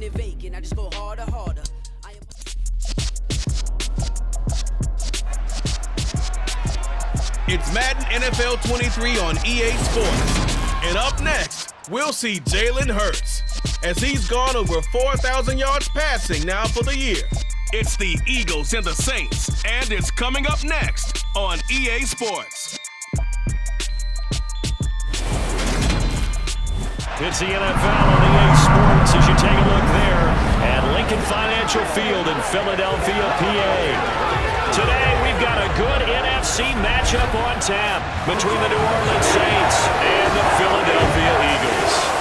sitting vacant. I just go harder, harder. It's Madden NFL 23 on EA Sports. And up next, we'll see Jalen Hurts, as he's gone over 4,000 yards passing now for the year. It's the Eagles and the Saints, and it's coming up next on EA Sports. It's the NFL on EA Sports as you take a look there at Lincoln Financial Field in Philadelphia, PA. Today, we've got a good NFC matchup on tap between the New Orleans Saints and the Philadelphia Eagles.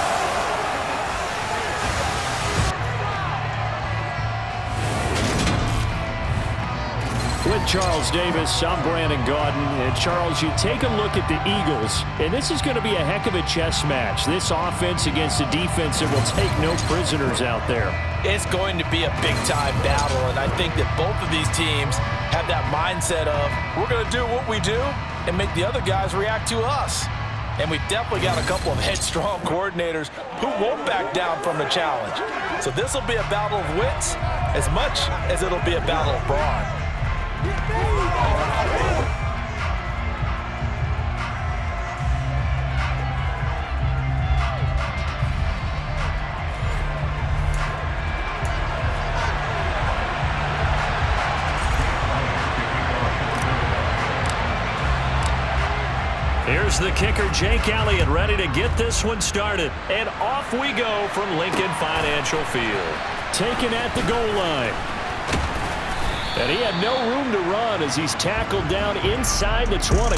With Charles Davis, I'm Brandon Gaudin. And Charles, you take a look at the Eagles, and this is going to be a heck of a chess match. This offense against a defense that will take no prisoners out there. It's going to be a big-time battle, and I think that both of these teams have that mindset of, we're going to do what we do and make the other guys react to us. And we've definitely got a couple of headstrong coordinators who won't back down from the challenge. So this will be a battle of wits as much as it'll be a battle of brawn. Here's the kicker, Jake Elliott, ready to get this one started. And off we go from Lincoln Financial Field. Taken at the goal line. And he had no room to run as he's tackled down inside the 20.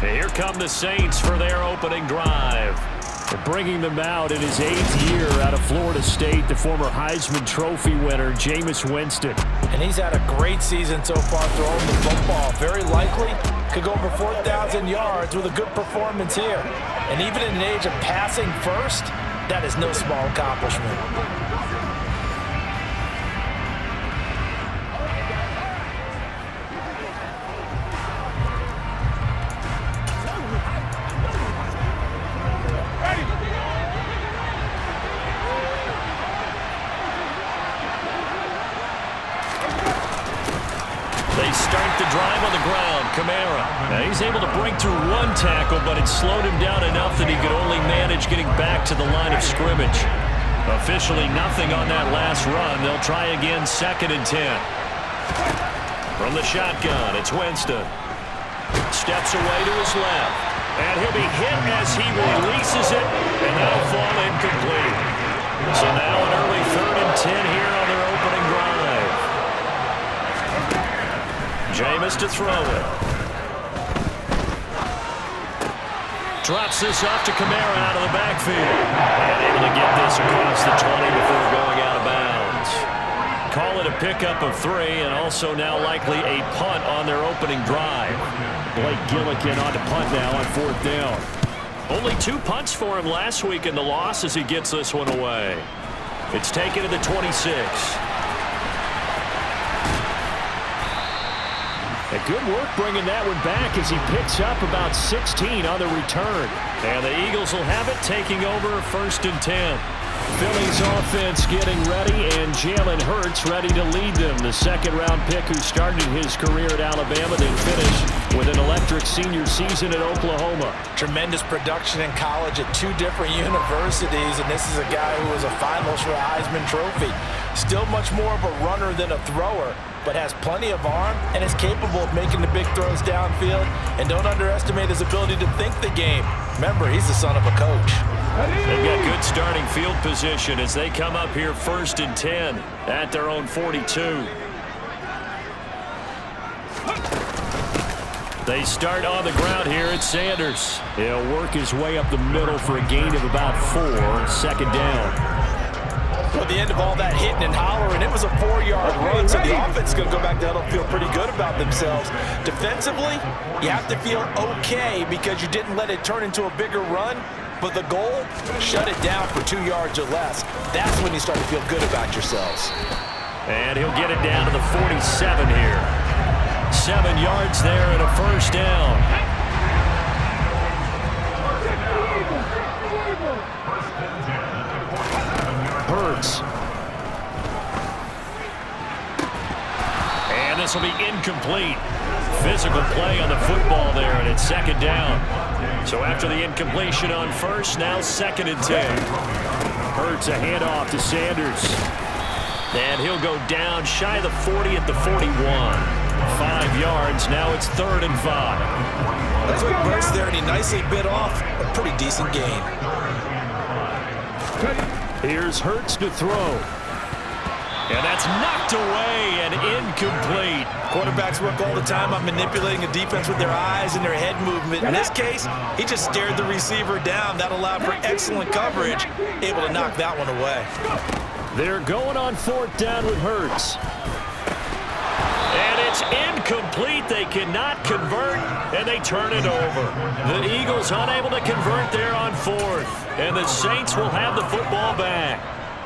And here come the Saints for their opening drive. They're bringing them out in his 8th year out of Florida State, the former Heisman Trophy winner, Jameis Winston. And he's had a great season so far throwing the football. Very likely could go over 4,000 yards with a good performance here. And even in an age of passing first, that is no small accomplishment. Start the drive on the ground. Kamara. Now he's able to break through one tackle, but it slowed him down enough that he could only manage getting back to the line of scrimmage. Officially nothing on that last run. They'll try again, 2nd and 10. From the shotgun, it's Winston. Steps away to his left. And he'll be hit as he releases it, and that'll fall incomplete. So now an early 3rd and 10 here on their opening drive. Jameis to throw it. Drops this off to Kamara out of the backfield. And able to get this across the 20 before going out of bounds. Call it a pickup of 3, and also now likely a punt on their opening drive. Blake Gillikin on to punt now on 4th down. Only 2 punts for him last week in the loss as he gets this one away. It's taken to the 26. Good work bringing that one back as he picks up about 16 on the return. And the Eagles will have it, taking over 1st and 10. Philly's offense getting ready, and Jalen Hurts ready to lead them. The 2nd-round pick who started his career at Alabama, then finished with an electric senior season at Oklahoma. Tremendous production in college at 2 different universities, and this is a guy who was a finalist for a Heisman Trophy. Still much more of a runner than a thrower, but has plenty of arm and is capable of making the big throws downfield. And don't underestimate his ability to think the game. Remember, he's the son of a coach. They've got good starting field position as they come up here 1st and 10 at their own 42. They start on the ground here at Sanders. He'll work his way up the middle for a gain of about 4, 2nd down. At the end of all that hitting and hollering, it was a 4-yard run, so the offense is going to go back to huddle, feel pretty good about themselves. Defensively, you have to feel okay because you didn't let it turn into a bigger run, but the goal, shut it down for 2 yards or less. That's when you start to feel good about yourselves. And he'll get it down to the 47 here. 7 yards there and a 1st down. Hurts this will be incomplete. Physical play on the football there, and it's second down. So after the incompletion on first, now 2nd and 10. Hurts a handoff to Sanders. And he'll go down shy of the 40 at the 41. 5 yards. Now it's 3rd and 5. A quick burst there, and he nicely bit off a pretty decent gain. Here's Hurts to throw. And that's knocked away and incomplete. Quarterbacks work all the time on manipulating a defense with their eyes and their head movement. In this case, he just stared the receiver down. That allowed for excellent coverage, able to knock that one away. They're going on 4th down with Hurts. And it's incomplete. They cannot convert, and they turn it over. The Eagles unable to convert there on 4th, and the Saints will have the football back.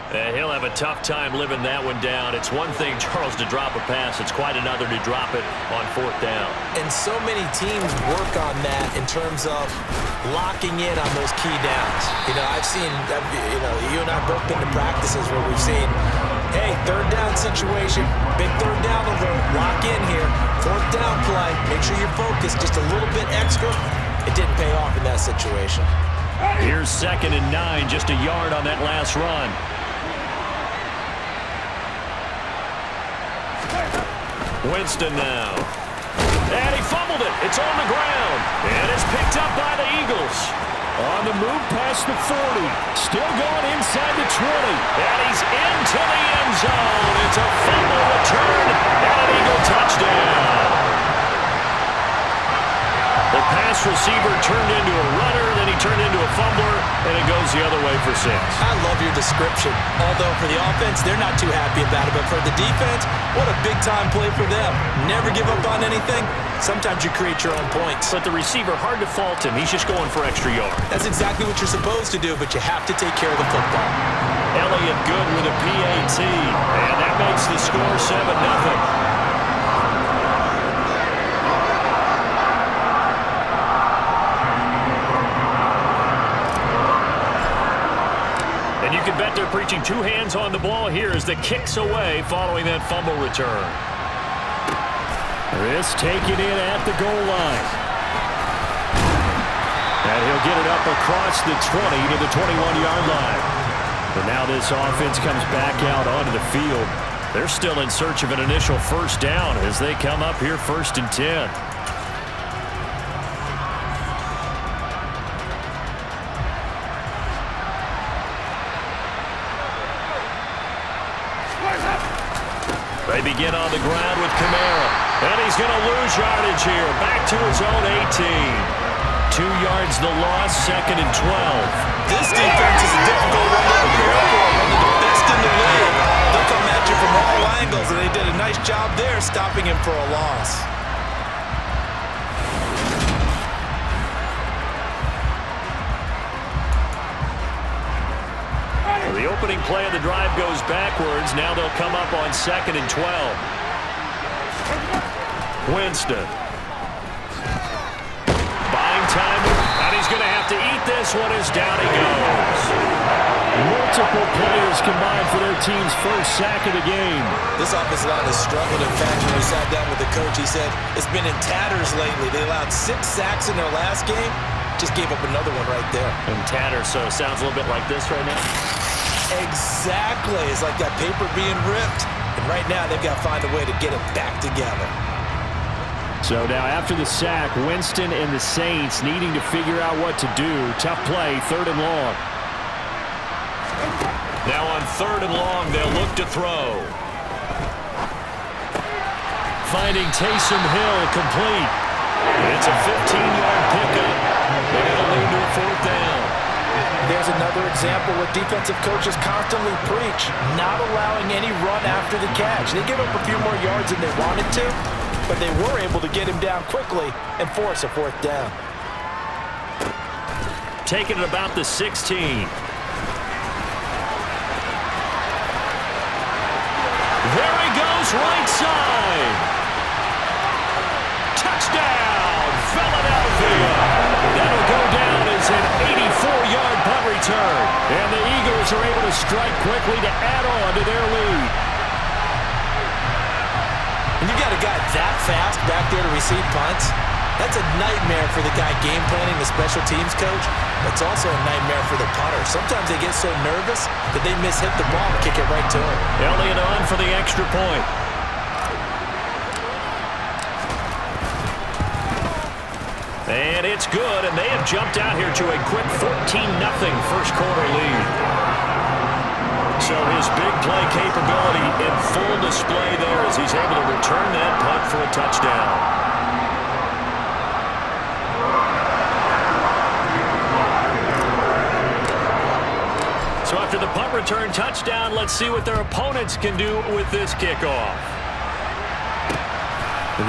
He'll have a tough time living that one down. It's one thing, Charles, to drop a pass. It's quite another to drop it on 4th down. And so many teams work on that in terms of locking in on those key downs. I've seen, you and I have both been to practices where we've seen, hey, 3rd down situation, big 3rd down alert, lock in here, 4th down play, make sure you're focused just a little bit extra. It didn't pay off in that situation. Here's 2nd and 9, just a yard on that last run. Winston now. And he fumbled it. It's on the ground. And it's picked up by the Eagles. On the move past the 40. Still going inside the 20. And he's into the end zone. It's a fumble return and an Eagle touchdown. The pass receiver turned into a runner, then he turned into a fumbler, and it goes the other way for 6. I love your description. Although for the offense, they're not too happy about it, but for the defense, what a big-time play for them. Never give up on anything. Sometimes you create your own points. But the receiver, hard to fault him. He's just going for extra yards. That's exactly what you're supposed to do, but you have to take care of the football. Elliott good with a PAT, and that makes the score 7-0. And you can bet they're preaching 2 hands on the ball here as the kick's away following that fumble return. This taken in at the goal line. And he'll get it up across the 20 to the 21-yard line. But now this offense comes back out onto the field. They're still in search of an initial 1st down as they come up here 1st and 10. They begin on the ground with Kamara. And he's going to lose yardage here. Back to his own 18. 2 yards the loss, 2nd and 12. This defense is a difficult one to prepare for. One of the best in the league. They'll come at you from all angles, and they did a nice job there stopping him for a loss. The opening play of the drive goes backwards. Now they'll come up on 2nd and 12. Winston. Buying time, and he's going to have to eat this one as down he goes. Multiple players combined for their team's 1st sack of the game. This offensive line has struggled. In fact, when we sat down with the coach, he said it's been in tatters lately. They allowed 6 sacks in their last game. Just gave up another one right there. And tatters, so it sounds a little bit like this right now. Exactly. It's like that paper being ripped. And right now, they've got to find a way to get it back together. So now after the sack, Winston and the Saints needing to figure out what to do. Tough play, 3rd and long. Now on 3rd and long, they'll look to throw. Finding Taysom Hill complete. It's a 15-yard pickup. And it'll lead to a 4th down. There's another example what defensive coaches constantly preach, not allowing any run after the catch. They give up a few more yards than they wanted to, but they were able to get him down quickly and force a 4th down. Taking it about the 16. There he goes, right side. Touchdown, Philadelphia. That'll go down as an 84-yard punt return. And the Eagles are able to strike quickly to add on to their lead. And you got a guy there to receive punts. That's a nightmare for the guy game planning, the special teams coach. It's also a nightmare for the punter. Sometimes they get so nervous that they mishit the ball and kick it right to him. Elliott on for the extra point. And it's good, and they have jumped out here to a quick 14-0 first quarter lead. So his big play capability in full display there as he's able to return that punt for a touchdown. So after the punt return touchdown, let's see what their opponents can do with this kickoff.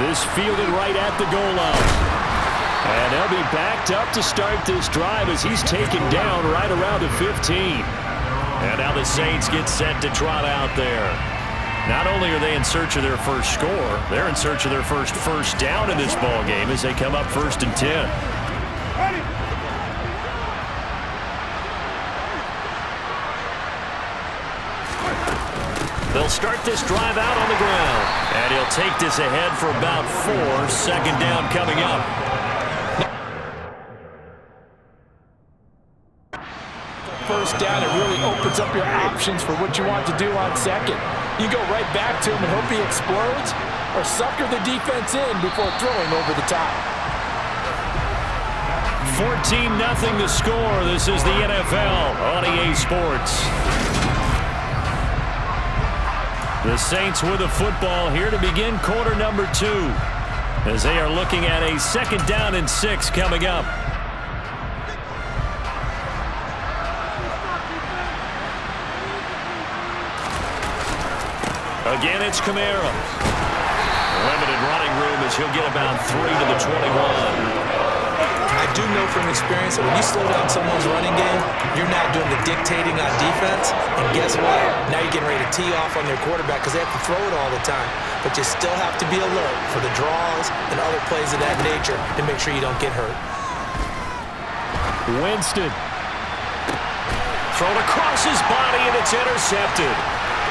This fielded right at the goal line. And they'll be backed up to start this drive as he's taken down right around the 15. And now the Saints get set to trot out there. Not only are they in search of their first score, they're in search of their first down in this ball game as they come up 1st and 10. Ready. They'll start this drive out on the ground. And he'll take this ahead for about 4. 2nd down coming up. First down, it really opens up your options for what you want to do on second. You go right back to him and hope he explodes, or sucker the defense in before throwing over the top. 14-0 the score. This is the NFL on EA Sports. The Saints with the football here to begin quarter number 2 as they are looking at a 2nd down and 6 coming up. Again, it's Kamara. Limited running room as he'll get about 3 to the 21. I do know from experience that when you slow down someone's running game, you're not doing the dictating on defense. And guess what? Now you're getting ready to tee off on their quarterback because they have to throw it all the time. But you still have to be alert for the draws and other plays of that nature to make sure you don't get hurt. Winston. Thrown across his body, and it's intercepted.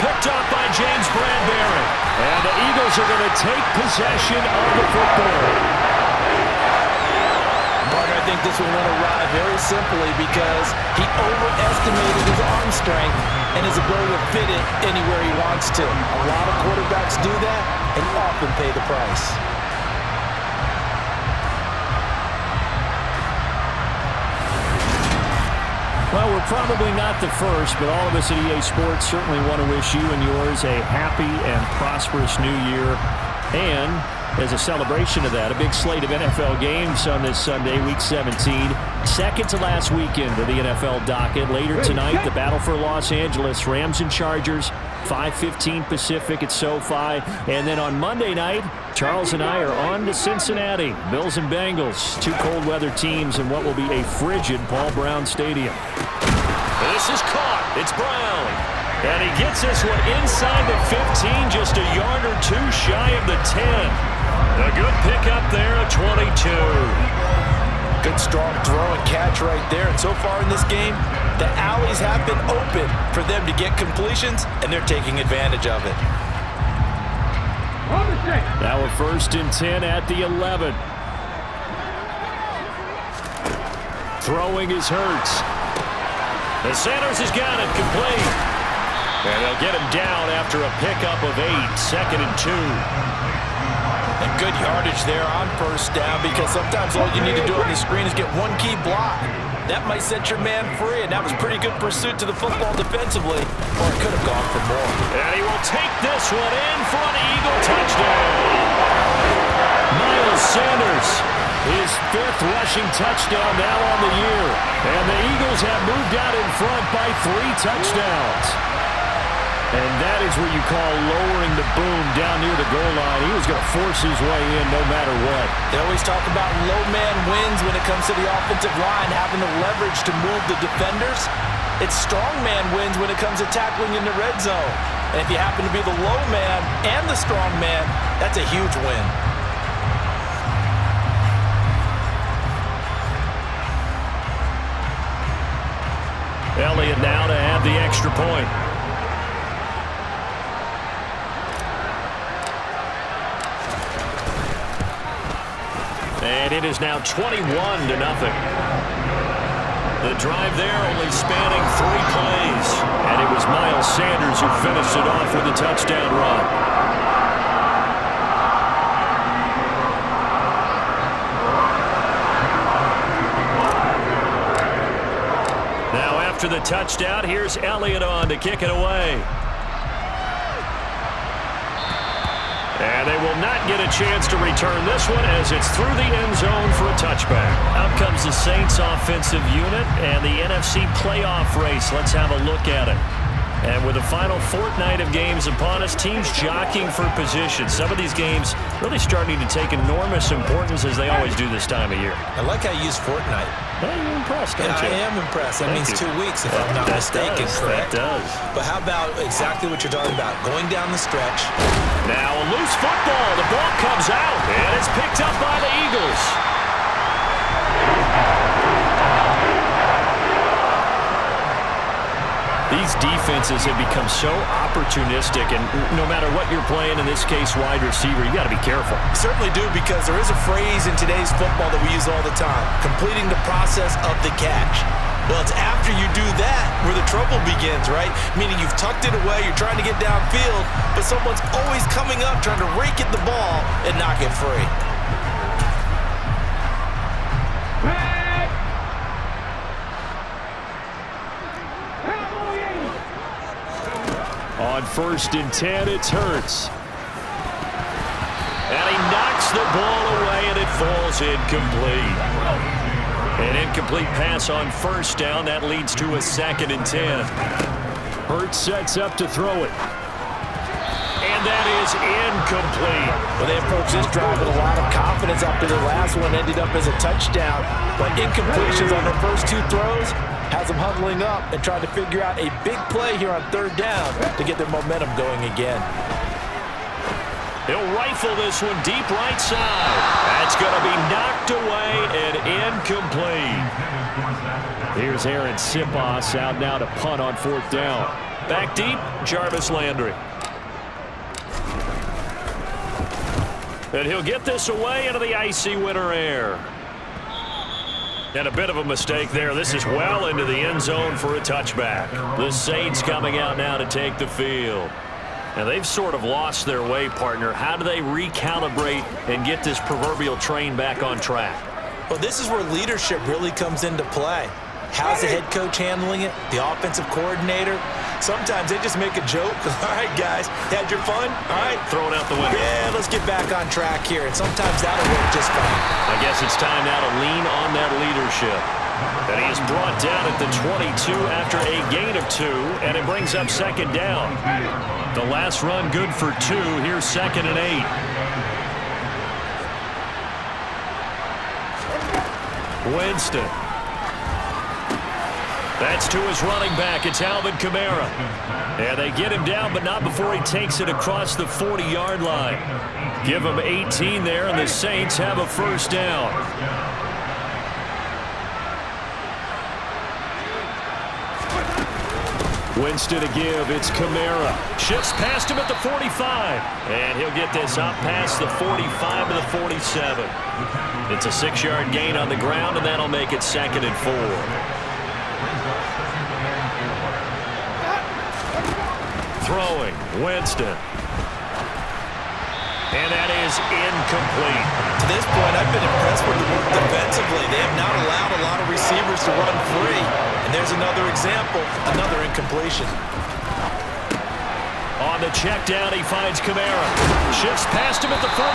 Picked up by James Bradbury. And the Eagles are going to take possession of the football. I think this one went awry very simply because he overestimated his arm strength and his ability to fit it anywhere he wants to. A lot of quarterbacks do that and often pay the price. Well, we're probably not the first, but all of us at EA Sports certainly want to wish you and yours a happy and prosperous new year. And as a celebration of that, a big slate of NFL games on this Sunday, Week 17. Second to last weekend of the NFL docket. Later tonight, the battle for Los Angeles, Rams and Chargers, 5:15 Pacific at SoFi. And then on Monday night, Charles and I are on to Cincinnati. Bills and Bengals, 2 cold weather teams in what will be a frigid Paul Brown Stadium. This is caught. It's Brown. And he gets this one inside the 15, just a yard or 2 shy of the 10. A good pickup there at 22. Good strong throw and catch right there. And so far in this game, the alleys have been open for them to get completions, and they're taking advantage of it. Now a 1st and 10 at the 11. Throwing is Hurts. The Sanders has got it complete. And they'll get him down after a pickup of 8. 2nd and 2. And good yardage there on first down because sometimes all you need to do on the screen is get one key block. That might set your man free, and that was pretty good pursuit to the football defensively, or it could have gone for more. And he will take this one in for an Eagle touchdown. Miles Sanders, his 5th rushing touchdown now on the year. And the Eagles have moved out in front by 3 touchdowns. And that is what you call lowering the boom down near the goal line. He was going to force his way in no matter what. They always talk about low man wins when it comes to the offensive line, having the leverage to move the defenders. It's strong man wins when it comes to tackling in the red zone. And if you happen to be the low man and the strong man, that's a huge win. Elliott now to have the extra point. And it is now 21-0. The drive there only spanning 3 plays. And it was Miles Sanders who finished it off with a touchdown run. After the touchdown, here's Elliott on to kick it away. And they will not get a chance to return this one as it's through the end zone for a touchback. Out comes the Saints offensive unit and the NFC playoff race. Let's have a look at it. And with the final fortnight of games upon us, teams jockeying for position. Some of these games really starting to take enormous importance as they always do this time of year. I like how you use fortnight. Well, you're impressed, don't you? I am impressed. That means 2 weeks, if I'm not mistaken, correct? That does. But how about exactly what you're talking about? Going down the stretch. Now a loose football. The ball comes out, and it's picked up by the Eagles. These defenses have become so opportunistic, and no matter what you're playing, in this case wide receiver, you got to be careful. You certainly do, because there is a phrase in today's football that we use all the time, completing the process of the catch. Well, it's after you do that where the trouble begins, right? Meaning you've tucked it away, you're trying to get downfield, but someone's always coming up trying to rake at the ball and knock it free. On 1st and 10, it's Hurts. And he knocks the ball away, and it falls incomplete. An incomplete pass on 1st down. That leads to a 2nd and 10. Hurts sets up to throw it. And that is incomplete. Well, they approached this drive with a lot of confidence after the last one ended up as a touchdown. But incompletions on their first 2 throws has them huddling up and trying to figure out a big play here on 3rd down to get their momentum going again. He'll rifle this one deep right side. That's going to be knocked away and incomplete. Here's Aaron Sipos out now to punt on 4th down. Back deep, Jarvis Landry. And he'll get this away into the icy winter air. And a bit of a mistake there. This is well into the end zone for a touchback. The Saints coming out now to take the field. And they've sort of lost their way, partner. How do they recalibrate and get this proverbial train back on track? Well, this is where leadership really comes into play. How's the head coach handling it? The offensive coordinator? Sometimes they just make a joke. All right, guys, had your fun? All right. Throw it out the window. Yeah, let's get back on track here. And sometimes that'll work just fine. I guess it's time now to lean on that leadership. And he is brought down at the 22 after a gain of 2, and it brings up 2nd down. The last run good for 2. Here's 2nd and 8. Winston. That's to his running back. It's Alvin Kamara. And they get him down, but not before he takes it across the 40-yard line. Give him 18 there, and the Saints have a 1st down. Winston to give. It's Kamara. Shifts past him at the 45. And he'll get this up past the 45 to the 47. It's a 6-yard gain on the ground, and that'll make it 2nd and 4. Throwing, Winston. And that is incomplete. To this point, I've been impressed with them defensively. They have not allowed a lot of receivers to run free. And there's another example, another incompletion. On the check down, he finds Kamara. Shifts past him at the 45.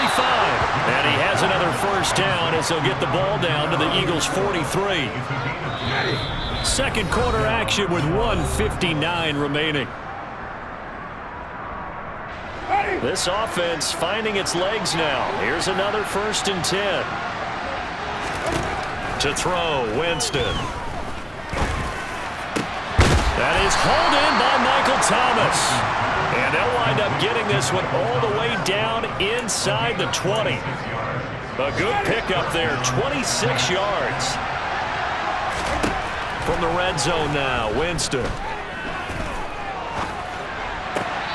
And he has another 1st down as they'll get the ball down to the Eagles' 43. Second quarter action with 1:59 remaining. This offense finding its legs now. Here's another 1st and 10. To throw, Winston. That is hauled in by Michael Thomas. And they'll wind up getting this one all the way down inside the 20. A good pickup there, 26 yards. From the red zone now, Winston.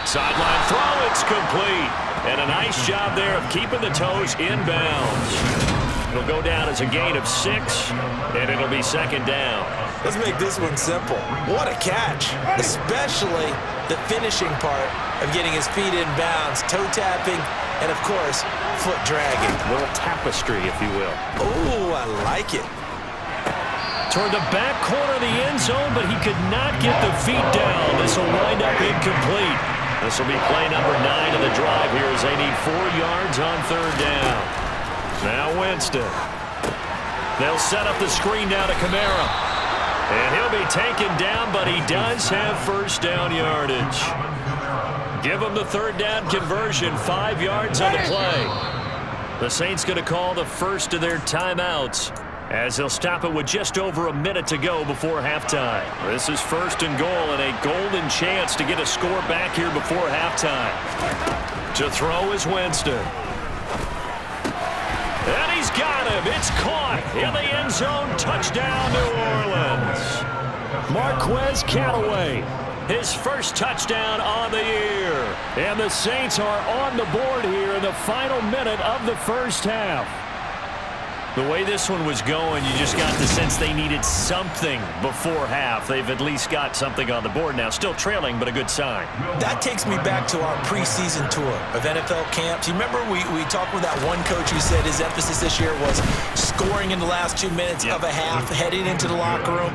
Sideline throw, it's complete. And a nice job there of keeping the toes inbounds. It'll go down as a gain of 6, and it'll be second down. Let's make this one simple. What a catch, especially the finishing part of getting his feet in bounds, toe tapping, and of course, foot dragging. A little tapestry, if you will. Oh, I like it. Toward the back corner of the end zone, but he could not get the feet down. This will wind up incomplete. This will be play number 9 of the drive here as they need 4 yards on third down. Now Winston. They'll set up the screen down to Kamara. And he'll be taken down, but he does have first down yardage. Give him the third down conversion, 5 yards on the play. The Saints going to call the first of their timeouts as they'll stop it with just over a minute to go before halftime. This is first and goal and a golden chance to get a score back here before halftime. To throw is Winston. And he's got him. It's caught in the end zone. Touchdown, New Orleans. Marquez Callaway, his first touchdown on the year. And the Saints are on the board here in the final minute of the first half. The way this one was going, you just got the sense they needed something before half. They've at least got something on the board now. Still trailing, but a good sign. That takes me back to our preseason tour of NFL camps. You remember we talked with that one coach who said his emphasis this year was scoring in the last 2 minutes of a half, heading into the locker room.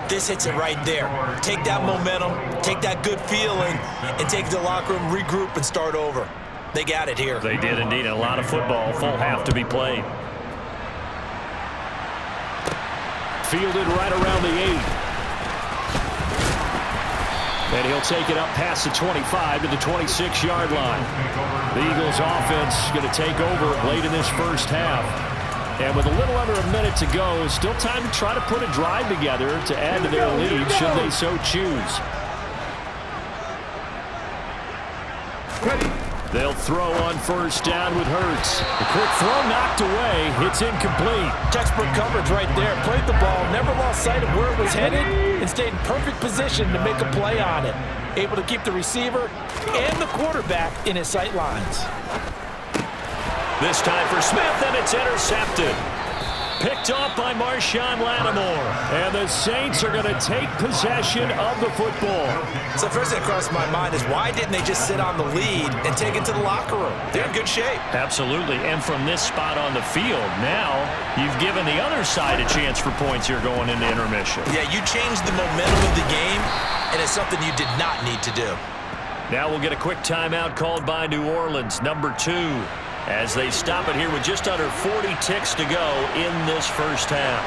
This hits it right there. Take that momentum, take that good feeling, and take it to the locker room, regroup, and start over. They got it here. They did indeed. A lot of football, full half to be played. Fielded right around the 8. And he'll take it up past the 25 to the 26-yard line. The Eagles offense going to take over late in this first half. And with a little under a minute to go, still time to try to put a drive together to add to their lead should they so choose. They'll throw on first down with Hurts. The quick throw knocked away. It's incomplete. Textbook coverage right there. Played the ball, never lost sight of where it was headed, and stayed in perfect position to make a play on it. Able to keep the receiver and the quarterback in his sight lines. This time for Smith, and it's intercepted. Picked off by Marshawn Lattimore. And the Saints are going to take possession of the football. So first thing that crossed my mind is why didn't they just sit on the lead and take it to the locker room? They're in good shape. Absolutely. And from this spot on the field, now you've given the other side a chance for points here going into intermission. Yeah, you changed the momentum of the game, and it's something you did not need to do. Now we'll get a quick timeout called by New Orleans, number 2. As they stop it here with just under 40 ticks to go in this first half.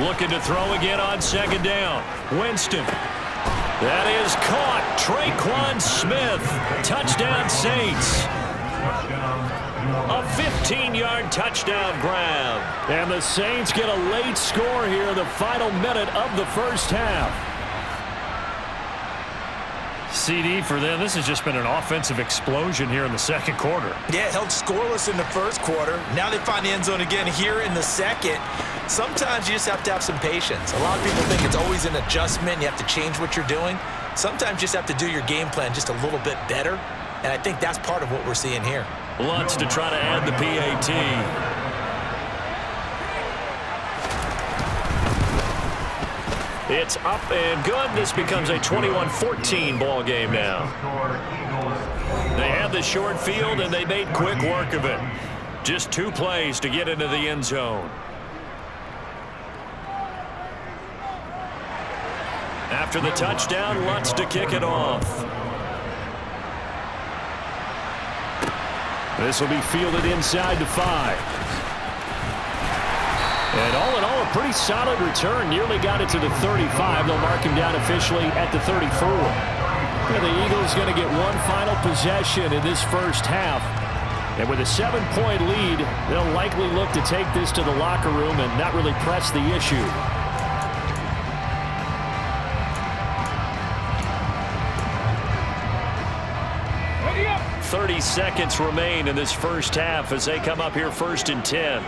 Looking to throw again on second down. Winston. That is caught. Traquan Smith. Touchdown Saints. A 15-yard touchdown grab. And the Saints get a late score here in the final minute of the first half. CD for them. This has just been an offensive explosion here in the second quarter. Yeah, held scoreless in the first quarter. Now they find the end zone again here in the second. Sometimes you just have to have some patience. A lot of people think it's always an adjustment. You have to change what you're doing. Sometimes you just have to do your game plan just a little bit better. And I think that's part of what we're seeing here. Lutz to try to add the PAT. It's up and good. This becomes a 21-14 ball game now. They had the short field, and they made quick work of it. Just 2 plays to get into the end zone. After the touchdown, Lutz to kick it off. This will be fielded inside the 5. And all in all, a pretty solid return. Nearly got it to the 35. They'll mark him down officially at the 34. And the Eagles going to get one final possession in this first half. And with a 7-point lead, they'll likely look to take this to the locker room and not really press the issue. Ready up. 30 seconds remain in this first half as they come up here 1st and 10.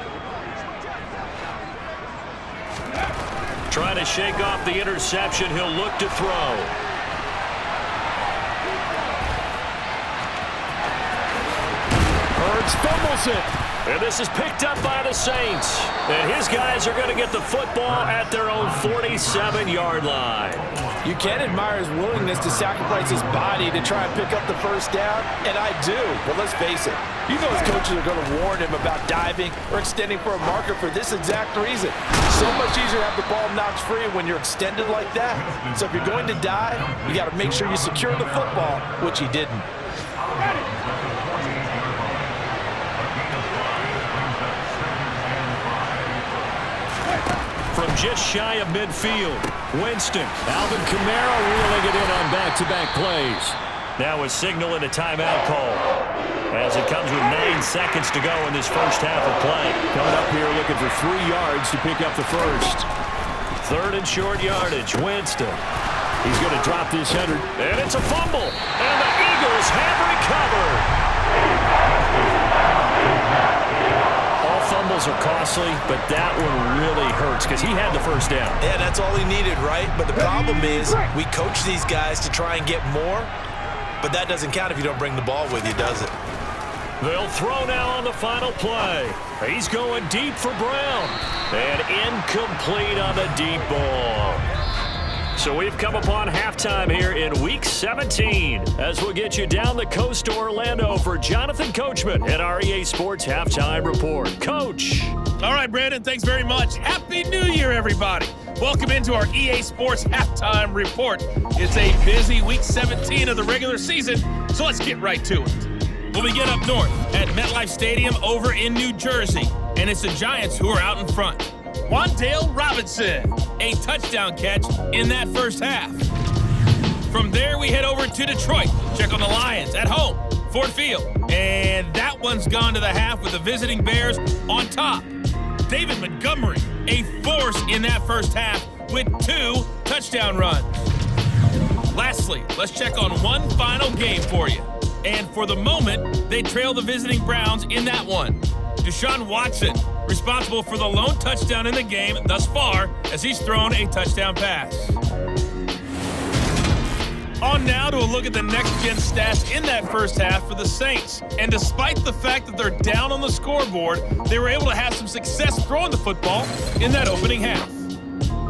Trying to shake off the interception. He'll look to throw. Hurts fumbles it. And this is picked up by the Saints. And his guys are going to get the football at their own 47-yard line. You can admire his willingness to sacrifice his body to try and pick up the first down, and I do. But let's face it, you know his coaches are going to warn him about diving or extending for a marker for this exact reason. So much easier to have the ball knocked free when you're extended like that. So if you're going to dive, you got to make sure you secure the football, which he didn't. From just shy of midfield, Winston. Alvin Kamara reeling it in on back-to-back plays. Now a signal and a timeout call as it comes with 9 seconds to go in this first half of play. Coming up here looking for 3 yards to pick up the first. 3rd and short yardage, Winston. He's going to drop this 100. And it's a fumble. And the Eagles have recovered. Fumbles are costly, but that one really hurts because he had the first down. Yeah, that's all he needed, right? But the problem is we coach these guys to try and get more, but that doesn't count if you don't bring the ball with you, does it? They'll throw now on the final play. He's going deep for Brown. And incomplete on the deep ball. So we've come upon halftime here in Week 17 as we'll get you down the coast to Orlando for Jonathan Coachman at our EA Sports Halftime Report. Coach. All right, Brandon, thanks very much. Happy New Year, everybody. Welcome into our EA Sports Halftime Report. It's a busy Week 17 of the regular season, so let's get right to it. We'll begin up north at MetLife Stadium over in New Jersey, and it's the Giants who are out in front. Wan'Dale Robinson, a touchdown catch in that first half. From there, we head over to Detroit. Check on the Lions at home, Ford Field. And that one's gone to the half with the visiting Bears on top. David Montgomery, a force in that first half with 2 touchdown runs. Lastly, let's check on one final game for you. And for the moment, they trail the visiting Browns in that one. Deshaun Watson, responsible for the lone touchdown in the game thus far as he's thrown a touchdown pass. On now to a look at the next-gen stats in that first half for the Saints. And despite the fact that they're down on the scoreboard, they were able to have some success throwing the football in that opening half.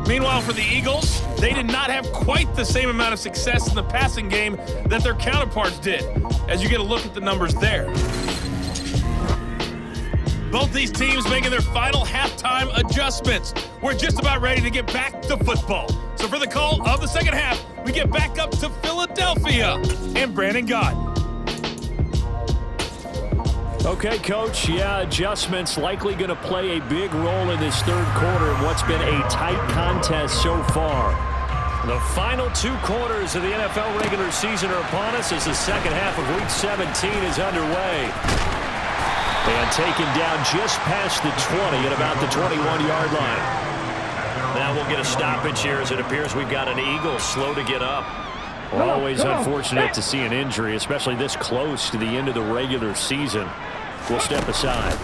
Meanwhile, for the Eagles, they did not have quite the same amount of success in the passing game that their counterparts did, as you get a look at the numbers there. Both these teams making their final halftime adjustments. We're just about ready to get back to football. So for the call of the second half, we get back up to Philadelphia and Brandon Gott. Okay, Coach. Yeah, adjustments likely going to play a big role in this third quarter in what's been a tight contest so far. The final 2 quarters of the NFL regular season are upon us as the second half of Week 17 is underway. And taken down just past the 20 at about the 21-yard line. Now we'll get a stoppage here as it appears we've got an Eagle slow to get up. Always unfortunate to see an injury, especially this close to the end of the regular season. We'll step aside.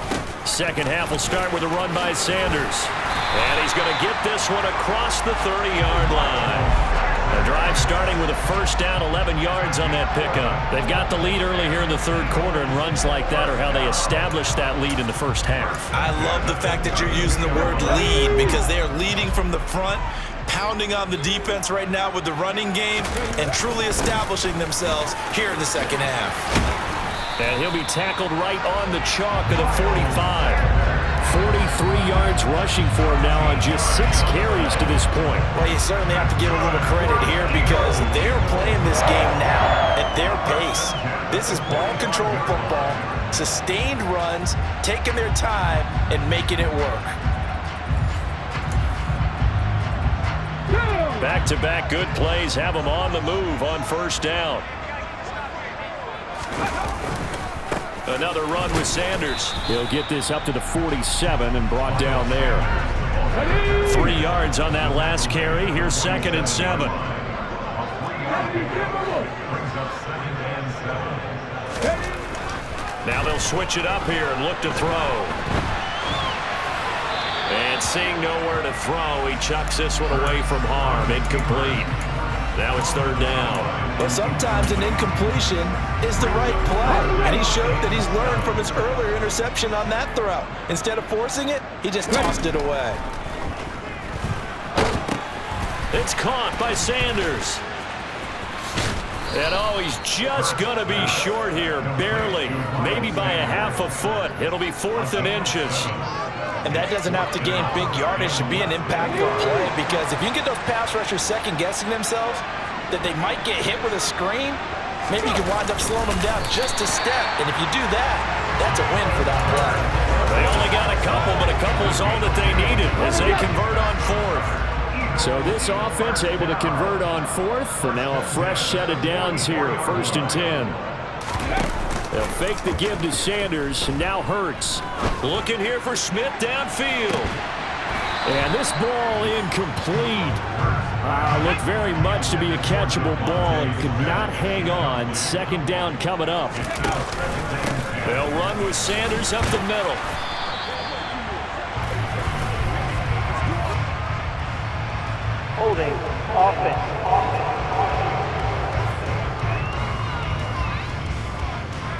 Second half will start with a run by Sanders. And he's going to get this one across the 30-yard line. The drive starting with a first down, 11 yards on that pickup. They've got the lead early here in the third quarter, and runs like that are how they established that lead in the first half. I love the fact that you're using the word lead because they are leading from the front, pounding on the defense right now with the running game, and truly establishing themselves here in the second half. And he'll be tackled right on the chalk of the 45. 43 yards rushing for him now on just 6 carries to this point. Well, you certainly have to give a little credit here because they're playing this game now at their pace. This is ball control football, sustained runs, taking their time, and making it work. Back-to-back good plays have them on the move on first down. Another run with Sanders. He'll get this up to the 47 and brought down there. 3 yards on that last carry. Here's 2nd and 7. Now they'll switch it up here and look to throw. And seeing nowhere to throw, he chucks this one away from harm. Incomplete. Now it's third down. But sometimes an incompletion is the right play. And he showed that he's learned from his earlier interception on that throw. Instead of forcing it, he just tossed it away. It's caught by Sanders. And oh, he's just going to be short here, barely, maybe by a half a foot. It'll be 4th and inches. And that doesn't have to gain big yardage to be an impactful play, because if you can get those pass rushers second-guessing themselves, that they might get hit with a screen, maybe you can wind up slowing them down just a step. And if you do that, that's a win for that play. They only got a couple, but a couple's all that they needed as they convert on 4th. So this offense able to convert on 4th, and now a fresh set of downs here, 1st and 10. They'll fake the give to Sanders, and now Hurts. Looking here for Smith downfield. And this ball incomplete. Looked very much to be a catchable ball and could not hang on. 2nd down coming up. They'll run with Sanders up the middle. Holding offense.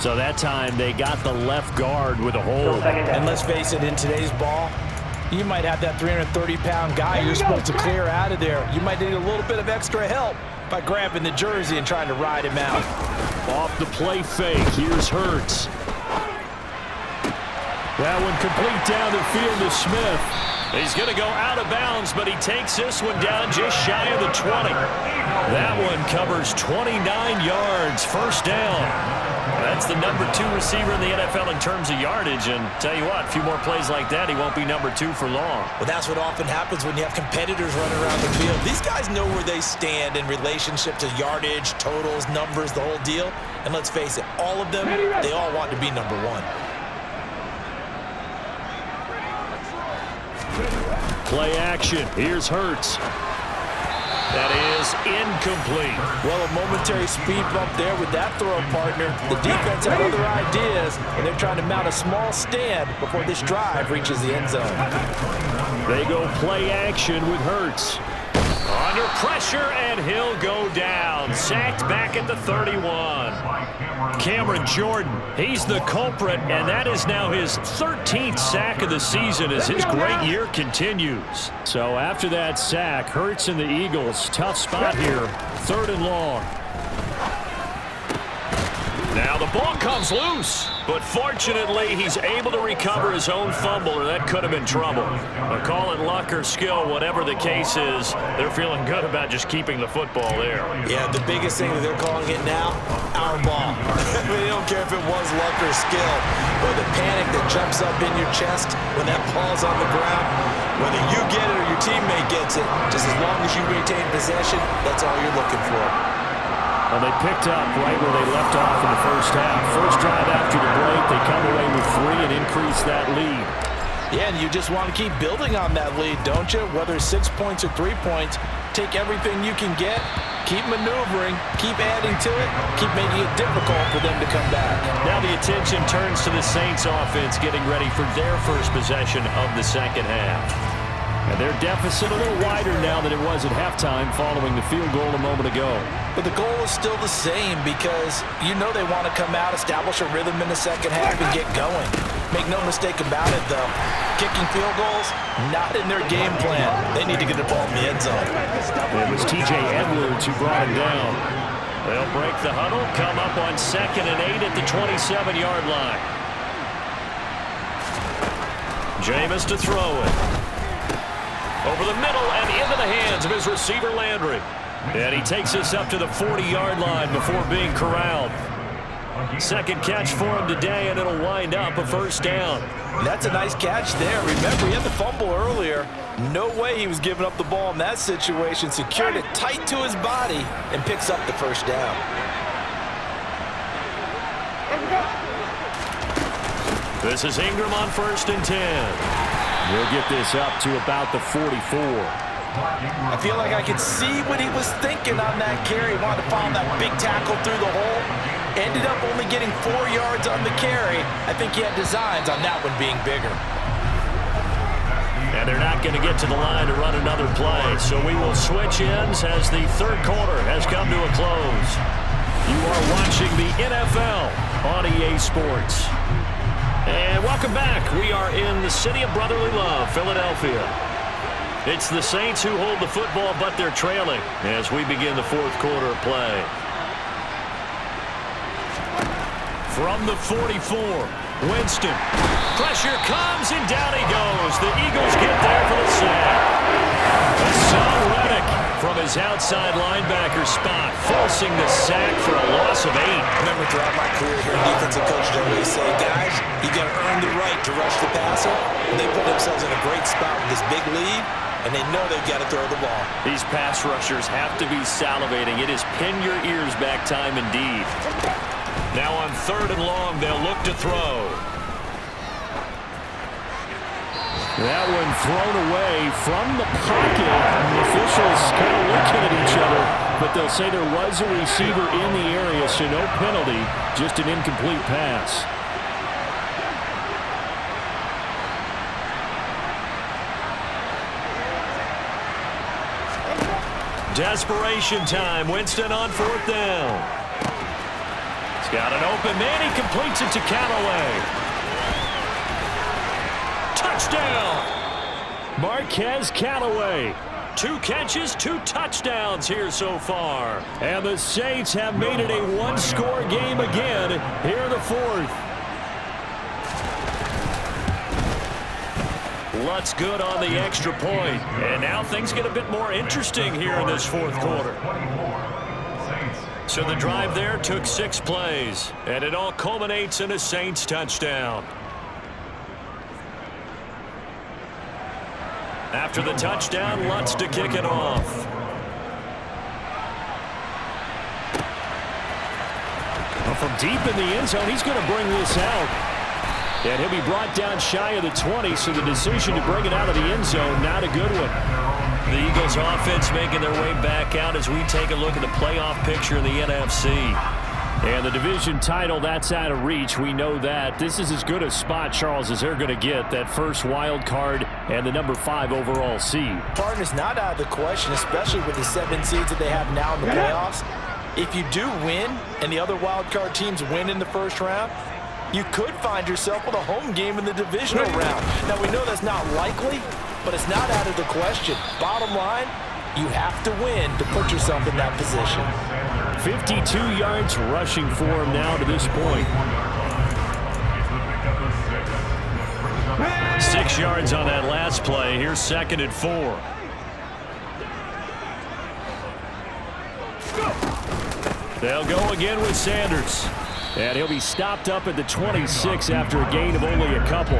So that time they got the left guard with a hold. And let's face it, in today's ball, you might have that 330-pound guy you're supposed to clear out of there. You might need a little bit of extra help by grabbing the jersey and trying to ride him out. Off the play fake, here's Hurts. That one complete down the field to Smith. He's going to go out of bounds, but he takes this one down just shy of the 20. That one covers 29 yards, 1st down. That's the number 2 receiver in the NFL in terms of yardage, and tell you what, a few more plays like that, he won't be number 2 for long. Well, that's what often happens when you have competitors running around the field. These guys know where they stand in relationship to yardage, totals, numbers, the whole deal. And let's face it, all of them, they all want to be number 1. Play action. Here's Hurts. That is incomplete. Well, a momentary speed bump there with that throw partner. The defense had other ideas, and they're trying to mount a small stand before this drive reaches the end zone. They go play action with Hurts. Under pressure, and he'll go down. Sacked back at the 31. Cameron Jordan, he's the culprit, and that is now his 13th sack of the season as his great year continues. So after that sack, Hurts and the Eagles, tough spot here, 3rd and long. Now the ball comes loose, but fortunately he's able to recover his own fumble, or that could have been trouble. But call it luck or skill, whatever the case is, they're feeling good about just keeping the football there. Yeah, the biggest thing that they're calling it now, our ball. They don't care if it was luck or skill, but the panic that jumps up in your chest when that ball's on the ground, whether you get it or your teammate gets it, just as long as you retain possession, that's all you're looking for. Well, they picked up right where they left off in the 1st half. First drive after the break, they come away with 3 and increase that lead. Yeah, and you just want to keep building on that lead, don't you? Whether it's 6 points or 3 points, take everything you can get, keep maneuvering, keep adding to it, keep making it difficult for them to come back. Now the attention turns to the Saints offense getting ready for their first possession of the 2nd half. And their deficit a little wider now than it was at halftime following the field goal a moment ago. But the goal is still the same, because you know they want to come out, establish a rhythm in the 2nd half, and get going. Make no mistake about it, though. Kicking field goals, not in their game plan. They need to get the ball in the end zone. It was T.J. Edwards who brought him down. They'll break the huddle, come up on 2nd and 8 at the 27-yard line. Jameis to throw it. Over the middle and into the hands of his receiver, Landry. And he takes us up to the 40-yard line before being corralled. 2nd catch for him today, and it'll wind up a 1st down. That's a nice catch there. Remember, he had the fumble earlier. No way he was giving up the ball in that situation. Secured it tight to his body and picks up the 1st down. This is Ingram on 1st and 10. We'll get this up to about the 44. I feel like I could see what he was thinking on that carry. Wanted to follow that big tackle through the hole. Ended up only getting 4 yards on the carry. I think he had designs on that one being bigger. And they're not going to get to the line to run another play. So we will switch ends as the third quarter has come to a close. You are watching the NFL on EA Sports. And welcome back. We are in the city of brotherly love, Philadelphia. It's the Saints who hold the football, but they're trailing as we begin the fourth quarter of play. From the 44, Winston. Pressure comes, and down he goes. The Eagles get there for the sack. Hassan Reddick from his outside linebacker spot, forcing the sack for a loss of 8. I remember throughout my career here, defensive coaches always say, guys, you got to earn the right to rush the passer. And they put themselves in a great spot with this big lead, and they know they've got to throw the ball. These pass rushers have to be salivating. It is pin your ears back time indeed. Now on 3rd and long, they'll look to throw. That one thrown away from the pocket. The officials kind of looking at each other, but they'll say there was a receiver in the area, so no penalty, just an incomplete pass. Desperation time. Winston on 4th down. He's got an open man. He completes it to Callaway. Touchdown! Marquez Callaway. 2 catches, 2 touchdowns here so far. And the Saints have made it a one-score game again here in the 4th. Lutz good on the extra point. And now things get a bit more interesting here in this 4th quarter. So the drive there took 6 plays. And it all culminates in a Saints touchdown. After the touchdown, Lutz to kick it off. Well, from deep in the end zone, he's going to bring this out. And he'll be brought down shy of the 20, so the decision to bring it out of the end zone, not a good one. The Eagles offense making their way back out as we take a look at the playoff picture in the NFC. And the division title, that's out of reach. We know that. This is as good a spot, Charles, as they're going to get. That first wild card and the number 5 overall seed. Partner's not out of the question, especially with the 7 seeds that they have now in the playoffs. If you do win and the other wild card teams win in the first round, you could find yourself with a home game in the divisional round. Now, we know that's not likely, but it's not out of the question. Bottom line, you have to win to put yourself in that position. 52 yards rushing for him now to this point. 6 yards on that last play. Here's 2nd and 4. They'll go again with Sanders. And he'll be stopped up at the 26 after a gain of only a couple.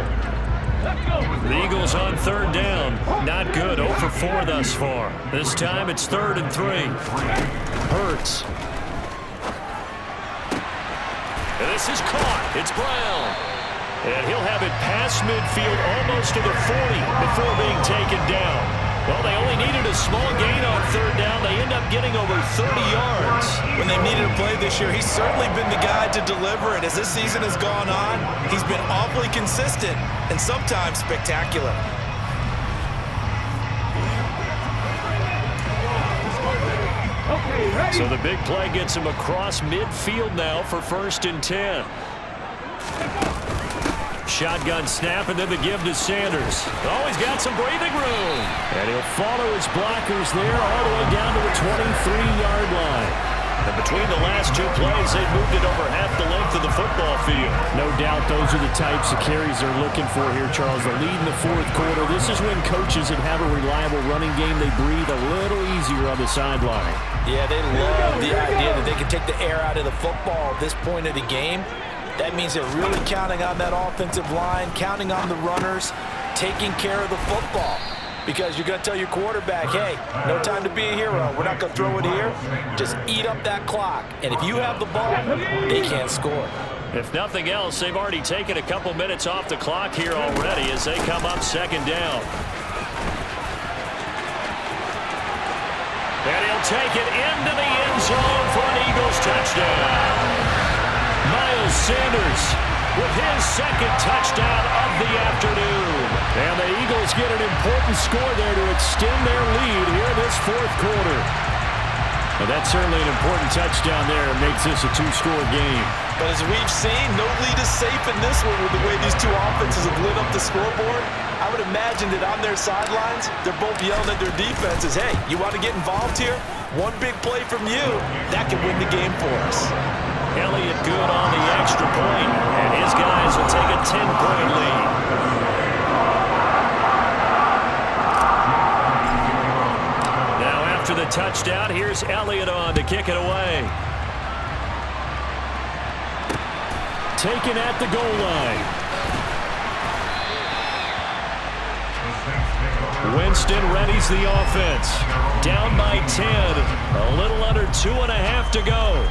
The Eagles on 3rd down. Not good. 0 for 4 thus far. This time it's 3rd and 3. Hurts. And this is caught. It's Brown. And he'll have it past midfield almost to the 40 before being taken down. Well, they only needed a small gain on 3rd down. They end up getting over 30 yards. When they needed a play this year, he's certainly been the guy to deliver it. As this season has gone on, he's been awfully consistent and sometimes spectacular. So the big play gets him across midfield now for 1st and 10. Shotgun snap, and then the give to Sanders. Oh, he's got some breathing room. And he'll follow his blockers there all the way down to the 23-yard line. And between the last 2 plays, they've moved it over half the length of the football field. No doubt those are the types of carries they're looking for here, Charles. The lead in the 4th quarter. This is when coaches that have a reliable running game, they breathe a little easier on the sideline. Yeah, they love the idea that they can take the air out of the football at this point of the game. That means they're really counting on that offensive line, counting on the runners, taking care of the football. Because you're going to tell your quarterback, hey, no time to be a hero. We're not going to throw it here. Just eat up that clock. And if you have the ball, they can't score. If nothing else, they've already taken a couple minutes off the clock here already as they come up 2nd down. And he'll take it into the end zone for an Eagles touchdown. Miles Sanders with his second touchdown of the afternoon. And the Eagles get an important score there to extend their lead here in this fourth quarter. And that's certainly an important touchdown there. It makes this a two-score game. But as we've seen, no lead is safe in this one with the way these two offenses have lit up the scoreboard. I would imagine that on their sidelines, they're both yelling at their defenses, hey, you want to get involved here? One big play from you, that can win the game for us. Elliott good on the extra point, and his guys will take a 10-point lead. Now after the touchdown, here's Elliott on to kick it away. Taken at the goal line. Winston readies the offense. Down by 10. A little under 2.5 to go.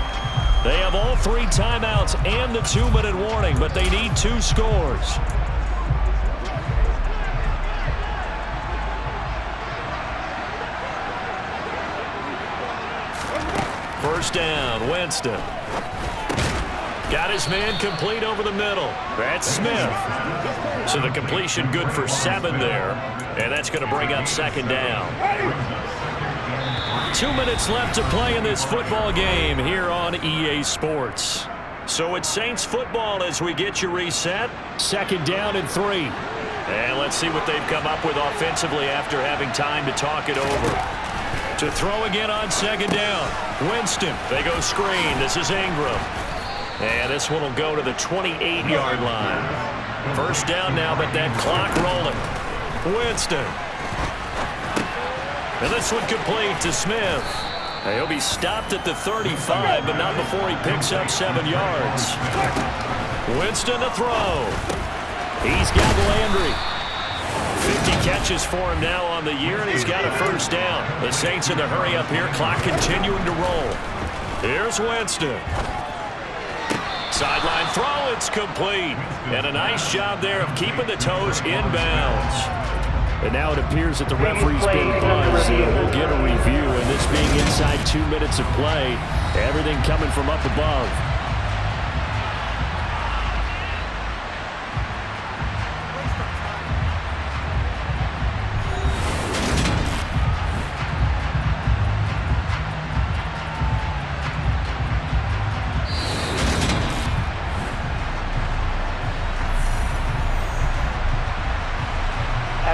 They have all 3 timeouts and the 2-minute warning, but they need 2 scores. First down, Winston. Got his man complete over the middle. That's Smith. So the completion good for 7 there. And that's going to bring up second down. 2 minutes left to play in this football game here on EA Sports. So it's Saints football as we get you reset. Second down and 3. And let's see what they've come up with offensively after having time to talk it over. To throw again on second down. Winston, they go screen. This is Ingram. And this one will go to the 28-yard line. First down now, but that clock rolling. Winston. And this one complete to Smith. He'll be stopped at the 35, but not before he picks up 7 yards. Winston to throw. He's got Landry. 50 catches for him now on the year, and he's got a first down. The Saints in the hurry up here, clock continuing to roll. Here's Winston. Sideline throw, it's complete. And a nice job there of keeping the toes inbounds. And now it appears that the referee's been buzzed. We'll get a review, and this being inside 2 minutes of play, everything coming from up above.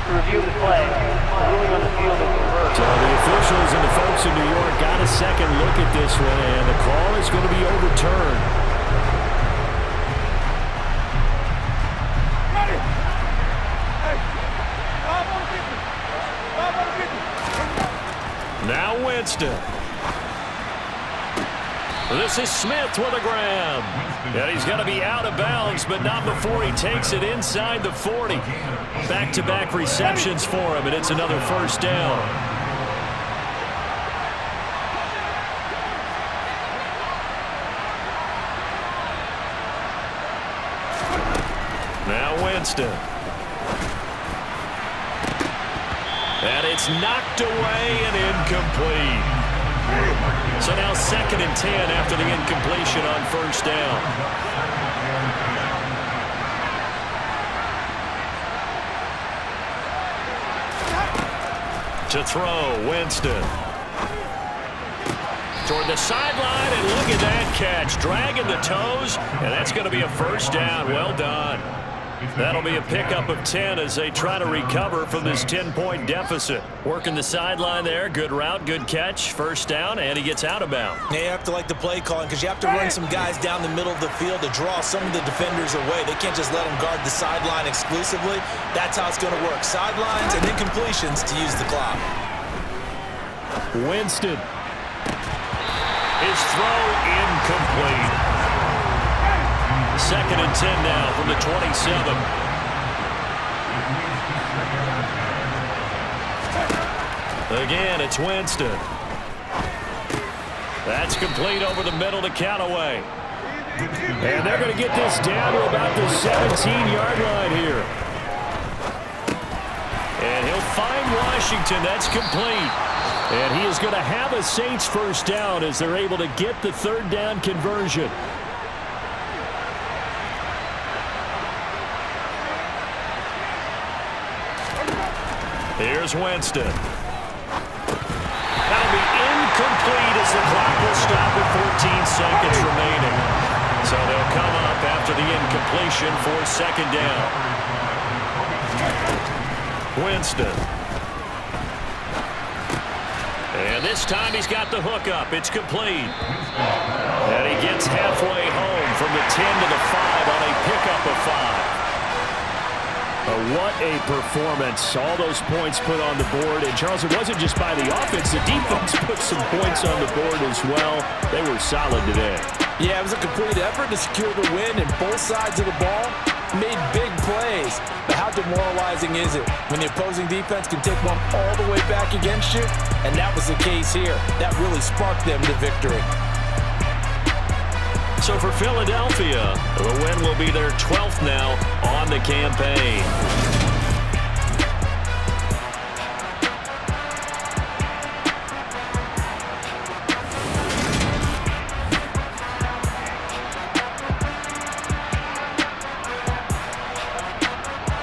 Review the play. The ruling on the field is reversed. So the officials and the folks in New York got a second look at this one, and the call is going to be overturned. Now Winston. This is Smith with a grab. And he's going to be out of bounds, but not before he takes it inside the 40. Back-to-back receptions for him, and it's another first down. Now Winston. And it's knocked away and incomplete. So now 2nd and 10 after the incompletion on first down. To throw, Winston. Toward the sideline, and look at that catch. Dragging the toes, and that's going to be a first down. Well done. That'll be a pickup of 10 as they try to recover from this 10-point deficit. Working the sideline there. Good route, good catch. First down, and he gets out of bounds. Yeah, you have to like the play calling because you have to run some guys down the middle of the field to draw some of the defenders away. They can't just let them guard the sideline exclusively. That's how it's going to work. Sidelines and incompletions to use the clock. Winston. His throw incomplete. 2nd and 10 now from the 27. Again, it's Winston. That's complete over the middle to Callaway. And they're going to get this down to about the 17-yard line here. And he'll find Washington. That's complete. And he is going to have a Saints first down as they're able to get the 3rd down conversion. Here's Winston. That'll be incomplete as the clock will stop with 14 seconds remaining. So they'll come up after the incompletion for second down. Winston. And this time he's got the hook up. It's complete. And he gets halfway home from the 10 to the 5 on a pickup of 5. What a performance. All those points put on the board. And, Charles, it wasn't just by the offense. The defense put some points on the board as well. They were solid today. Yeah, it was a complete effort to secure the win, and both sides of the ball made big plays. But how demoralizing is it when the opposing defense can take one all the way back against you? And that was the case here. That really sparked them to victory. So for Philadelphia, the win will be their 12th now on the campaign.